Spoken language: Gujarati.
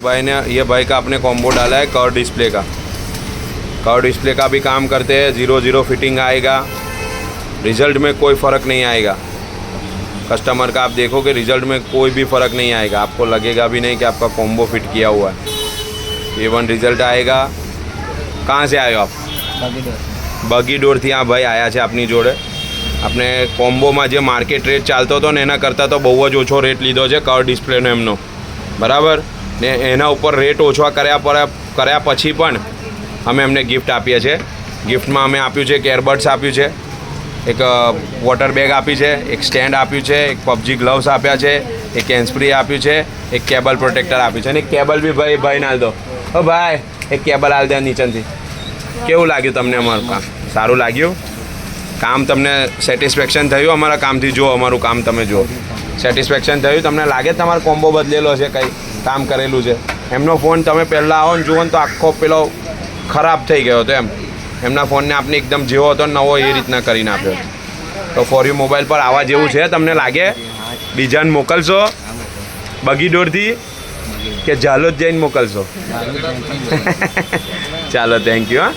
भाई ने ये भाई का आपने कॉम्बो डाला है कर्व डिस्प्ले का। कर्व डिस्प्ले का भी काम करते हैं, 0-0 फिटिंग आएगा, रिजल्ट में कोई फ़र्क नहीं आएगा। कस्टमर का आप देखोगे रिजल्ट में कोई भी फ़र्क नहीं आएगा, आपको लगेगा भी नहीं कि आपका कॉम्बो फिट किया हुआ है। A1 रिजल्ट आएगा। कहाँ से आए आप? બગી ડોરથી આ ભાઈ આવ્યા છે આપની જોડે। આપણે કોમ્બોમાં જે માર્કેટ રેટ ચાલતો હતો ને એના કરતાં તો બહુ જ ઓછો રેટ લીધો છે કર્વ ડિસ્પ્લેનો એમનો, બરાબર ને એના ઉપર રેટ ઓછા કર્યા પછી પણ અમે એમને ગિફ્ટ આપીએ છીએ। ગિફ્ટમાં અમે આપ્યું છે એક એરબડ્સ આપ્યું છે, એક વોટર બેગ આપી છે, એક સ્ટેન્ડ આપ્યું છે, એક પબજી ગ્લવ્સ આપ્યા છે, એક હેન્ડસ્પ્રી આપ્યું છે, એક કેબલ પ્રોટેક્ટર આપ્યું છે અને એક કેબલ બી ભાઈને આલ દો। ઓ ભાઈ એક કેબલ આલ દે નીચેથી। કેવું લાગ્યું તમને અમારું કામ? સારું લાગ્યું? કામ તમને સેટિસ્ફેક્શન થયું અમારા કામથી? જો અમારું કામ તમે જુઓ, સેટિસ્ફેક્શન થયું તમને? લાગે તમારો કોમ્બો બદલેલો છે, કંઈ કામ કરેલું છે? એમનો ફોન તમે પહેલાં આવો ને જુઓ ને તો આખો પેલો ખરાબ થઈ ગયો હતો, એમના ફોનને આપણે એકદમ જેવો હતો નવો એ રીતના કરીને આપ્યો। તો ફોર યુ મોબાઈલ પર આવા જેવું છે તમને લાગે? બીજાને મોકલશો બગી ડોરથી કે ઝાલોદ જઈને મોકલશો? ચાલો, થેન્ક યુ। હા।